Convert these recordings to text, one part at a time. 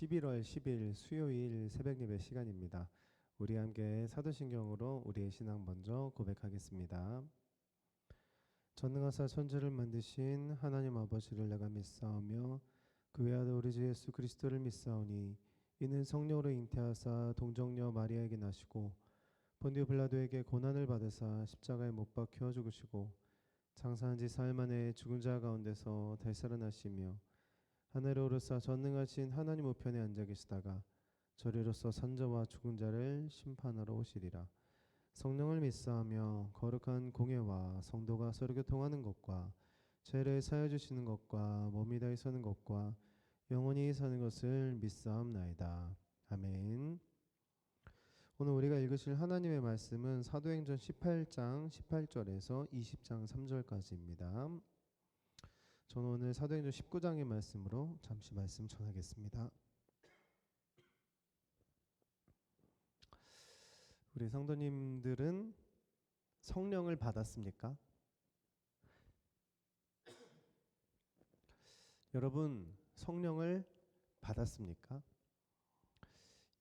11월 10일 수요일 새벽예배 시간입니다. 우리 함께 사도신경으로 우리의 신앙 먼저 고백하겠습니다. 전능하사 천지를 만드신 하나님 아버지를 내가 믿사오며 그 외아들 우리 주 예수 그리스도를 믿사오니 이는 성령으로 잉태하사 동정녀 마리아에게 나시고 본디오 빌라도에게 고난을 받으사 십자가에 못 박혀 죽으시고 장사한 지 사흘 만에 죽은 자 가운데서 되살아나시며 하늘에 오르사 전능하신 하나님 우편에 앉아 계시다가 저리로서 산자와 죽은 자를 심판하러 오시리라. 성령을 믿사하며 거룩한 공예와 성도가 서로 교통하는 것과 죄를 사하여 주시는 것과 몸이 다히 서는 것과 영원히 사는 것을 믿사옵나이다. 아멘. 오늘 우리가 읽으실 하나님의 말씀은 사도행전 18장 18절에서 20장 3절까지입니다. 저는 오늘 사도행전 19장의 말씀으로 잠시 말씀 전하겠습니다. 우리 성도님들은 성령을 받았습니까? 여러분, 성령을 받았습니까?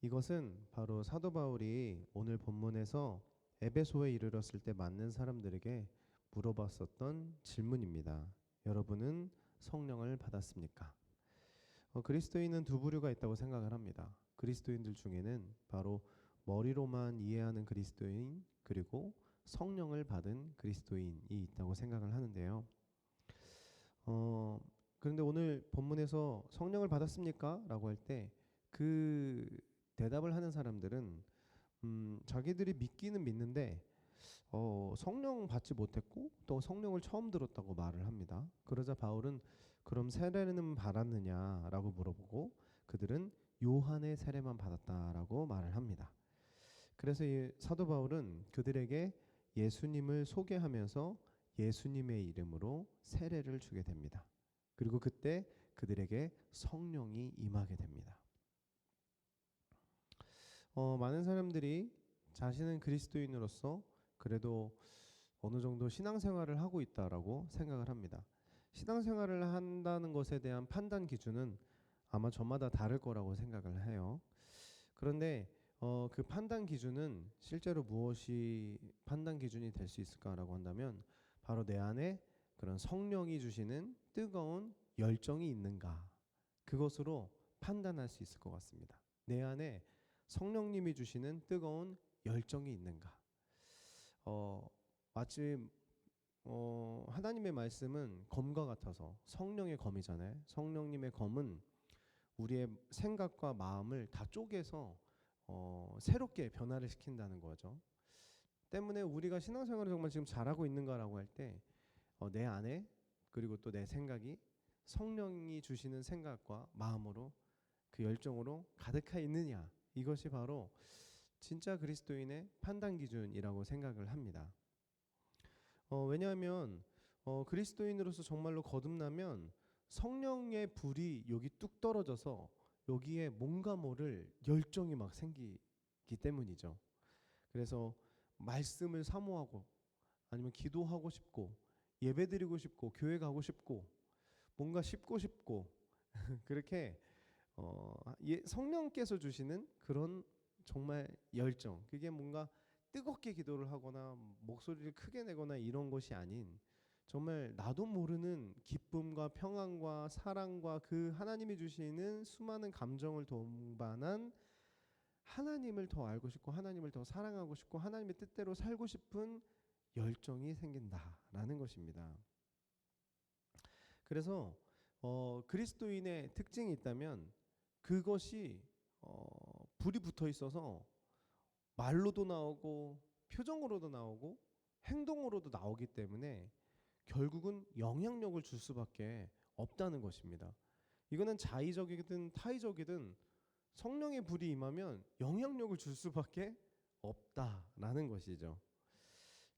이것은 바로 사도 바울이 오늘 본문에서 에베소에 이르렀을 때 만난 사람들에게 물어봤었던 질문입니다. 여러분은 성령을 받았습니까? 그리스도인은 두 부류가 있다고 생각을 합니다. 그리스도인들 중에는 바로 머리로만 이해하는 그리스도인, 그리고 성령을 받은 그리스도인이 있다고 생각을 하는데요. 그런데 오늘 본문에서 성령을 받았습니까? 라고 할 때 그 대답을 하는 사람들은 자기들이 믿기는 믿는데 성령 받지 못했고 또 성령을 처음 들었다고 말을 합니다. 그러자 바울은 그럼 세례는 받았느냐라고 물어보고 그들은 요한의 세례만 받았다라고 말을 합니다. 그래서 이 사도 바울은 그들에게 예수님을 소개하면서 예수님의 이름으로 세례를 주게 됩니다. 그리고 그때 그들에게 성령이 임하게 됩니다. 많은 사람들이 자신은 그리스도인으로서 그래도 어느 정도 신앙생활을 하고 있다라고 생각을 합니다. 신앙생활을 한다는 것에 대한 판단 기준은 아마 저마다 다를 거라고 생각을 해요. 그런데 그 판단 기준은 실제로 무엇이 판단 기준이 될 수 있을까라고 한다면 바로 내 안에 그런 성령이 주시는 뜨거운 열정이 있는가, 그것으로 판단할 수 있을 것 같습니다. 내 안에 성령님이 주시는 뜨거운 열정이 있는가. 마치 하나님의 말씀은 검과 같아서 성령의 검이잖아요. 성령님의 검은 우리의 생각과 마음을 다 쪼개서 새롭게 변화를 시킨다는 거죠. 때문에 우리가 신앙생활을 정말 지금 잘하고 있는가라고 할 때 내 안에 그리고 또 내 생각이 성령이 주시는 생각과 마음으로 그 열정으로 가득하 있느냐, 이것이 바로 진짜 그리스도인의 판단 기준이라고 생각을 합니다. 왜냐하면 그리스도인으로서 정말로 거듭나면 성령의 불이 여기 뚝 떨어져서 여기에 뭔가 모를 열정이 막 생기기 때문이죠. 그래서 말씀을 사모하고 아니면 기도하고 싶고 예배드리고 싶고 교회 가고 싶고 뭔가 씹고 싶고 그렇게 성령께서 주시는 그런 정말 열정, 그게 뭔가 뜨겁게 기도를 하거나 목소리를 크게 내거나 이런 것이 아닌 정말 나도 모르는 기쁨과 평안과 사랑과 그 하나님이 주시는 수많은 감정을 동반한 하나님을 더 알고 싶고 하나님을 더 사랑하고 싶고 하나님의 뜻대로 살고 싶은 열정이 생긴다라는 것입니다. 그래서 그리스도인의 특징이 있다면 그것이 불이 붙어 있어서 말로도 나오고 표정으로도 나오고 행동으로도 나오기 때문에 결국은 영향력을 줄 수밖에 없다는 것입니다. 이거는 자의적이든 타의적이든 성령의 불이 임하면 영향력을 줄 수밖에 없다라는 것이죠.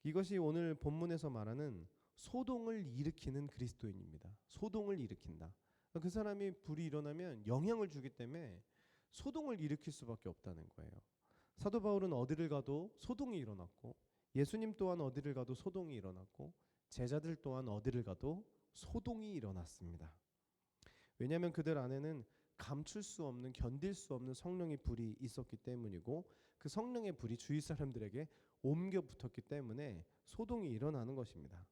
이것이 오늘 본문에서 말하는 소동을 일으키는 그리스도인입니다. 소동을 일으킨다. 그 사람이 불이 일어나면 영향을 주기 때문에 소동을 일으킬 수밖에 없다는 거예요. 사도 바울은 어디를 가도 소동이 일어났고 예수님 또한 어디를 가도 소동이 일어났고 제자들 또한 어디를 가도 소동이 일어났습니다. 왜냐하면 그들 안에는 감출 수 없는, 견딜 수 없는 성령의 불이 있었기 때문이고, 그 성령의 불이 주위 사람들에게 옮겨 붙었기 때문에 소동이 일어나는 것입니다.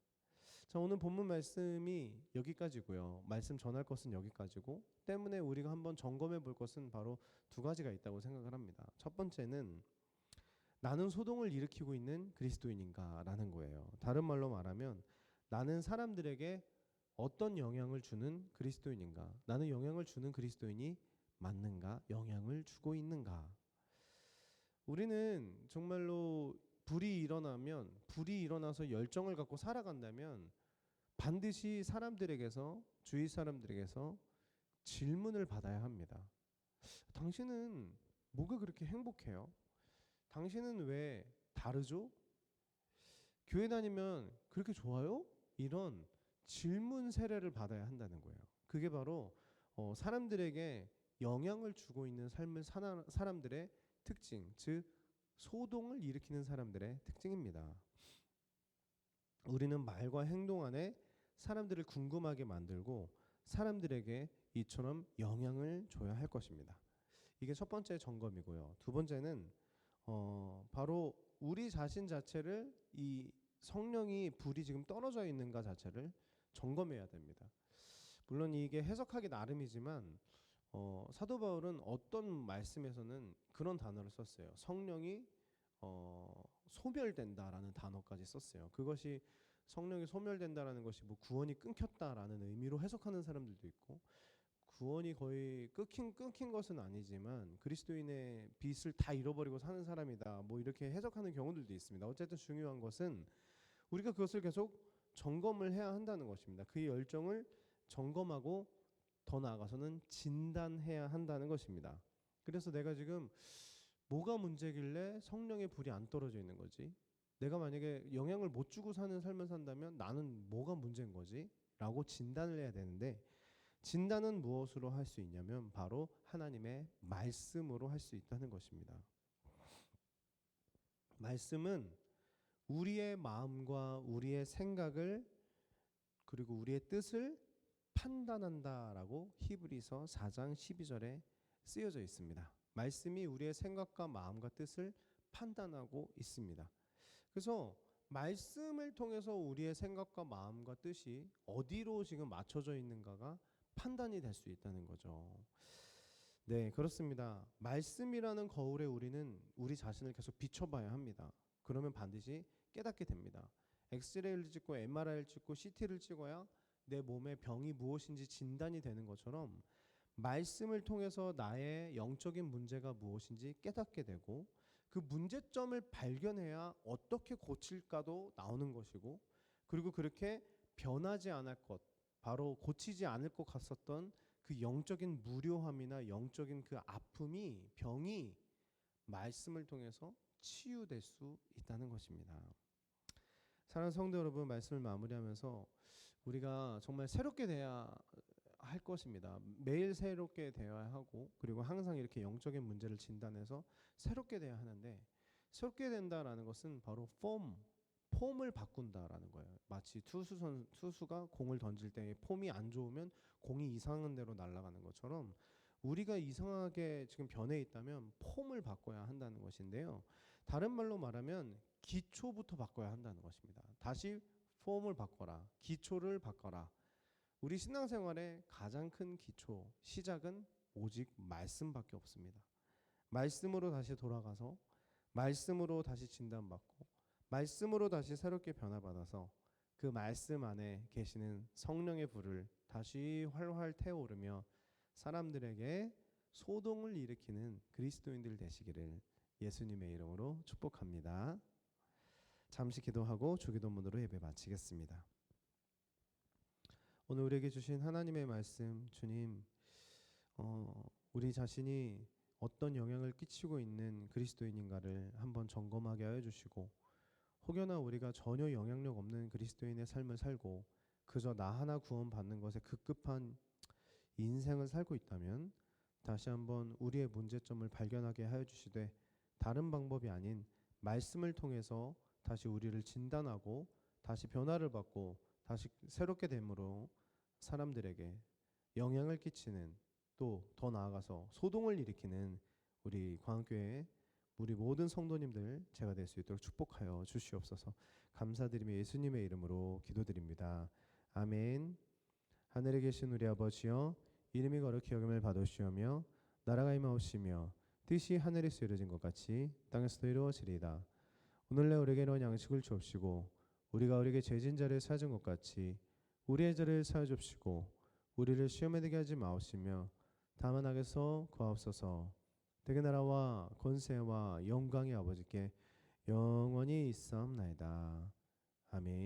자, 오늘 본문 말씀이 여기까지고요. 말씀 전할 것은 여기까지고, 때문에 우리가 한번 점검해 볼 것은 바로 두 가지가 있다고 생각을 합니다. 첫 번째는 나는 소동을 일으키고 있는 그리스도인인가 라는 거예요. 다른 말로 말하면 나는 사람들에게 어떤 영향을 주는 그리스도인인가, 나는 영향을 주는 그리스도인이 맞는가, 영향을 주고 있는가. 우리는 정말로 불이 일어나서 열정을 갖고 살아간다면 반드시 사람들에게서, 주위 사람들에게서 질문을 받아야 합니다. 당신은 뭐가 그렇게 행복해요? 당신은 왜 다르죠? 교회 다니면 그렇게 좋아요? 이런 질문 세례를 받아야 한다는 거예요. 그게 바로 사람들에게 영향을 주고 있는 삶을 사는 사람들의 특징, 즉 소동을 일으키는 사람들의 특징입니다. 우리는 말과 행동 안에 사람들을 궁금하게 만들고 사람들에게 이처럼 영향을 줘야 할 것입니다. 이게 첫 번째 점검이고요. 두 번째는 바로 우리 자신 자체를, 이 성령이 불이 지금 떨어져 있는가 자체를 점검해야 됩니다. 물론 이게 해석하기 나름이지만 사도 바울은 어떤 말씀에서는 그런 단어를 썼어요. 성령이 소멸된다라는 단어까지 썼어요. 그것이 성령이 소멸된다라는 것이 뭐 구원이 끊겼다라는 의미로 해석하는 사람들도 있고, 구원이 거의 끊긴 것은 아니지만 그리스도인의 빛을 다 잃어버리고 사는 사람이다, 뭐 이렇게 해석하는 경우들도 있습니다. 어쨌든 중요한 것은 우리가 그것을 계속 점검을 해야 한다는 것입니다. 그의 열정을 점검하고 더 나아가서는 진단해야 한다는 것입니다. 그래서 내가 지금 뭐가 문제길래 성령의 불이 안 떨어져 있는 거지? 내가 만약에 영향을 못 주고 사는 삶을 산다면 나는 뭐가 문제인 거지? 라고 진단을 해야 되는데, 진단은 무엇으로 할 수 있냐면 바로 하나님의 말씀으로 할 수 있다는 것입니다. 말씀은 우리의 마음과 우리의 생각을, 그리고 우리의 뜻을 판단한다라고 히브리서 4장 12절에 쓰여져 있습니다. 말씀이 우리의 생각과 마음과 뜻을 판단하고 있습니다. 그래서 말씀을 통해서 우리의 생각과 마음과 뜻이 어디로 지금 맞춰져 있는가가 판단이 될 수 있다는 거죠. 네, 그렇습니다. 말씀이라는 거울에 우리는 우리 자신을 계속 비춰봐야 합니다. 그러면 반드시 깨닫게 됩니다. 엑스레이를 찍고 MRI를 찍고 CT를 찍어야 내 몸의 병이 무엇인지 진단이 되는 것처럼 말씀을 통해서 나의 영적인 문제가 무엇인지 깨닫게 되고, 그 문제점을 발견해야 어떻게 고칠까도 나오는 것이고, 그리고 그렇게 변하지 않을 것, 바로 고치지 않을 것 같았던 그 영적인 무료함이나 영적인 그 아픔이, 병이 말씀을 통해서 치유될 수 있다는 것입니다. 사랑하는 성도 여러분, 말씀을 마무리하면서 우리가 정말 새롭게 돼야 할 것입니다. 매일 새롭게 되어야 하고, 그리고 항상 이렇게 영적인 문제를 진단해서 새롭게 돼야 하는데, 새롭게 된다라는 것은 바로 폼을 바꾼다라는 거예요. 마치 투수가 공을 던질 때 폼이 안 좋으면 공이 이상한 데로 날아가는 것처럼 우리가 이상하게 지금 변해 있다면 폼을 바꿔야 한다는 것인데요. 다른 말로 말하면 기초부터 바꿔야 한다는 것입니다. 다시 폼을 바꿔라, 기초를 바꿔라. 우리 신앙생활의 가장 큰 기초, 시작은 오직 말씀밖에 없습니다. 말씀으로 다시 돌아가서 말씀으로 다시 진단받고 말씀으로 다시 새롭게 변화받아서 그 말씀 안에 계시는 성령의 불을 다시 활활 태워오르며 사람들에게 소동을 일으키는 그리스도인들 되시기를 예수님의 이름으로 축복합니다. 잠시 기도하고 주기도문으로 예배 마치겠습니다. 오늘 우리에게 주신 하나님의 말씀, 주님, 우리 자신이 어떤 영향을 끼치고 있는 그리스도인인가를 한번 점검하게 하여 주시고, 혹여나 우리가 전혀 영향력 없는 그리스도인의 삶을 살고 그저 나 하나 구원받는 것에 급급한 인생을 살고 있다면 다시 한번 우리의 문제점을 발견하게 하여 주시되, 다른 방법이 아닌 말씀을 통해서 다시 우리를 진단하고 다시 변화를 받고 다시 새롭게 됨으로 사람들에게 영향을 끼치는 또 더 나아가서 소동을 일으키는 우리 광교회 우리 모든 성도님들 제가 될 수 있도록 축복하여 주시옵소서. 감사드리며 예수님의 이름으로 기도드립니다. 아멘. 하늘에 계신 우리 아버지여, 이름이 거룩히 여김을 받으시오며 나라가 임하옵시며 뜻이 하늘에서 이루어진 것 같이 땅에서도 이루어지리이다. 오늘날 우리에게 이런 양식을 주옵시고 우리가 우리에게 죄진 자를 사하는 것 같이 우리의 죄를 사하여 주옵시고 우리를 시험에 들게 하지 마옵시며 다만 악에서 구하옵소서. 대개 나라와 권세와 영광이 아버지께 영원히 있사옵나이다. 아멘.